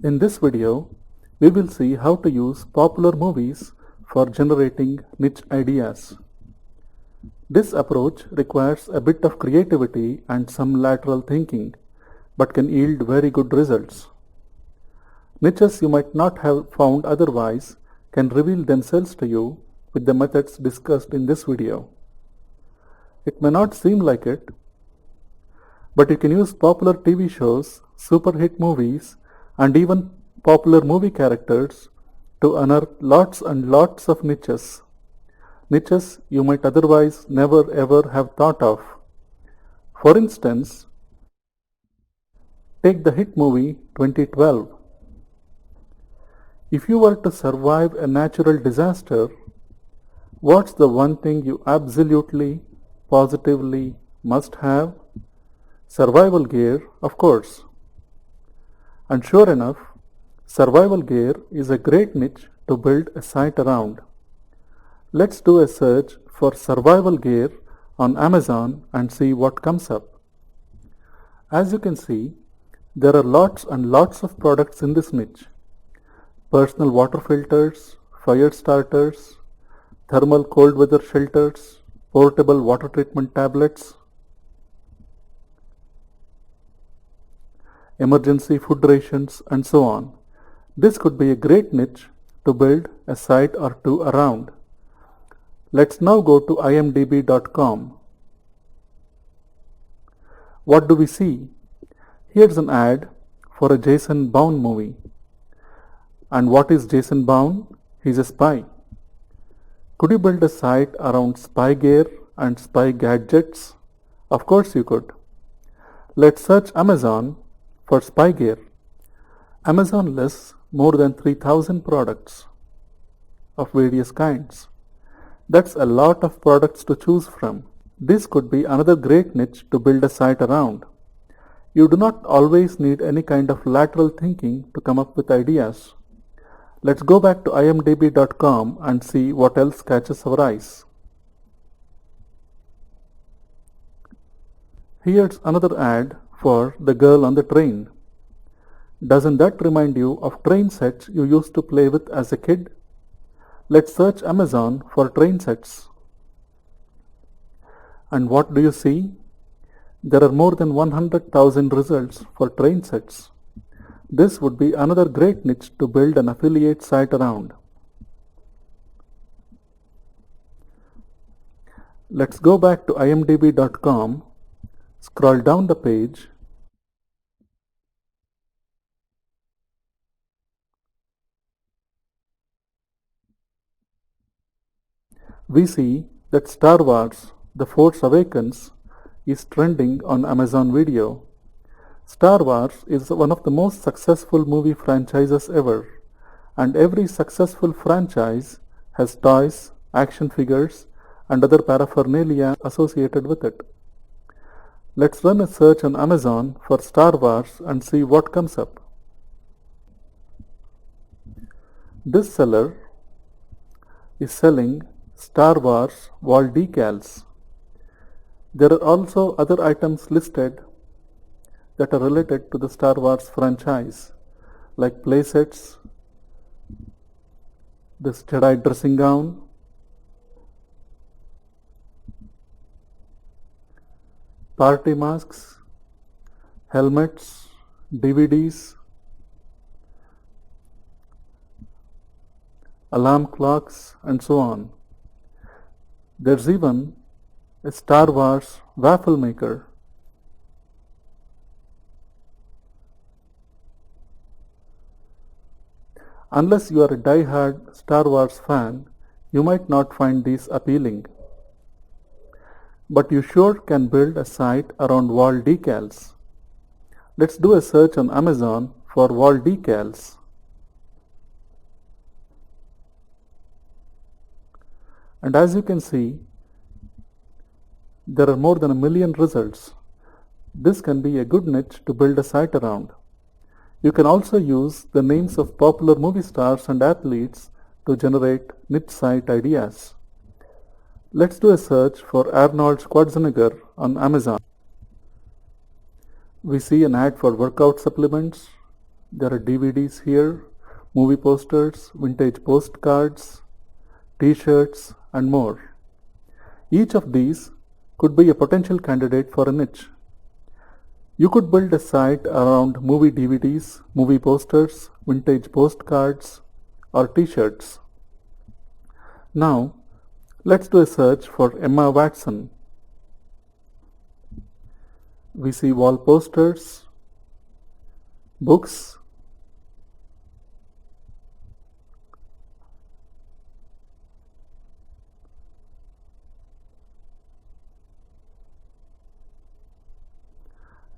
In this video, we will see how to use popular movies for generating niche ideas. This approach requires a bit of creativity and some lateral thinking, but can yield very good results. Niches you might not have found otherwise can reveal themselves to you with the methods discussed in this video. It may not seem like it, but you can use popular TV shows, super hit movies, and even popular movie characters to unearth lots and lots of niches. Niches you might otherwise never ever have thought of. For instance, take the hit movie 2012. If you were to survive a natural disaster, what's the one thing you absolutely, positively must have? Survival gear, of course. And sure enough, survival gear is a great niche to build a site around. Let's do a search for survival gear on Amazon and see what comes up. As you can see, there are lots and lots of products in this niche. Personal water filters, fire starters, thermal cold weather shelters, portable water treatment tablets, emergency food rations, and so on. This could be a great niche to build a site or two around. Let's now go to imdb.com. What do we see? Here's an ad for a Jason Bourne movie. And what is Jason Bourne? He's a spy. Could you build a site around spy gear and spy gadgets? Of course you could. Let's search Amazon for spy gear. Amazon lists more than 3,000 products of various kinds. That's a lot of products to choose from. This could be another great niche to build a site around. You do not always need any kind of lateral thinking to come up with ideas. Let's go back to imdb.com and see what else catches our eyes. Here's another ad for The Girl on the Train. Doesn't that remind you of train sets you used to play with as a kid? Let's search Amazon for train sets. And what do you see? There are more than 100,000 results for train sets. This would be another great niche to build an affiliate site around. Let's go back to imdb.com, scroll down the page, we see that Star Wars The Force Awakens is trending on Amazon Video. Star Wars is one of the most successful movie franchises ever, and every successful franchise has toys, action figures, and other paraphernalia associated with it. Let's run a search on Amazon for Star Wars and see what comes up. This seller is selling Star Wars wall decals. There are also other items listed that are related to the Star Wars franchise, like playsets, this Jedi dressing gown, party masks, helmets, DVDs, alarm clocks, and so on. There's even a Star Wars waffle maker. Unless you are a die-hard Star Wars fan, you might not find these appealing. But you sure can build a site around wall decals. Let's do a search on Amazon for wall decals. And as you can see, there are more than 1 million results. This can be a good niche to build a site around. You can also use the names of popular movie stars and athletes to generate niche site ideas. Let's do a search for Arnold Schwarzenegger on Amazon. We see an ad for workout supplements, There are DVDs here, movie posters, vintage postcards, t-shirts, and more. Each of these could be a potential candidate for a niche. You could build a site around movie DVDs, movie posters, vintage postcards, or t-shirts. Now, let's do a search for Emma Watson. We see wall posters, books,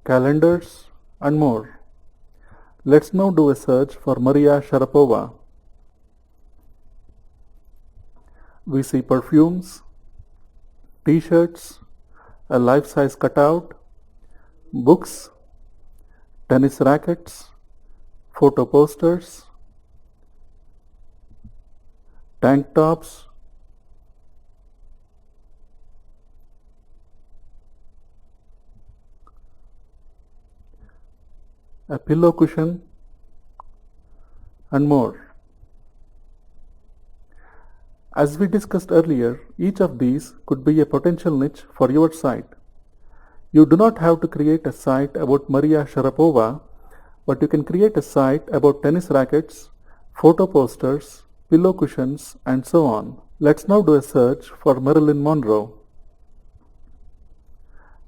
calendars, and more. Let's now do a search for Maria Sharapova. We see perfumes, t-shirts, a life-size cutout, books, tennis rackets, photo posters, tank tops, a pillow cushion, and more. As we discussed earlier, each of these could be a potential niche for your site. You do not have to create a site about Maria Sharapova, but you can create a site about tennis rackets, photo posters, pillow cushions, and so on. Let's now do a search for Marilyn Monroe.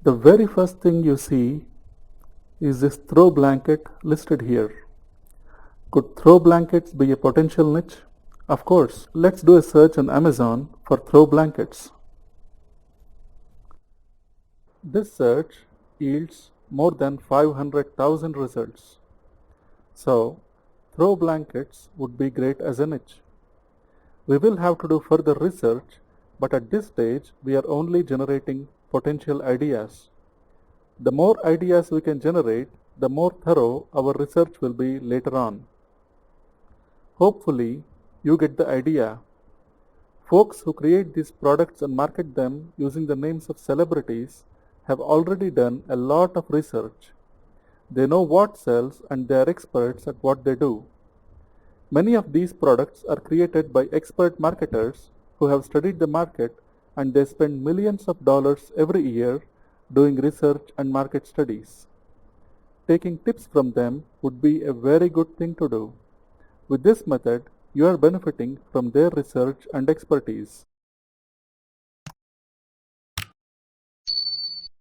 The very first thing you see is this throw blanket listed here. Could throw blankets be a potential niche? Of course. Let's do a search on Amazon for throw blankets. This search yields more than 500,000 results. So, throw blankets would be great as a niche. We will have to do further research, but at this stage we are only generating potential ideas. The more ideas we can generate, the more thorough our research will be later on. Hopefully, you get the idea. Folks who create these products and market them using the names of celebrities have already done a lot of research. They know what sells and they are experts at what they do. Many of these products are created by expert marketers who have studied the market, and they spend millions of dollars every year doing research and market studies. Taking tips from them would be a very good thing to do. With this method, you are benefiting from their research and expertise.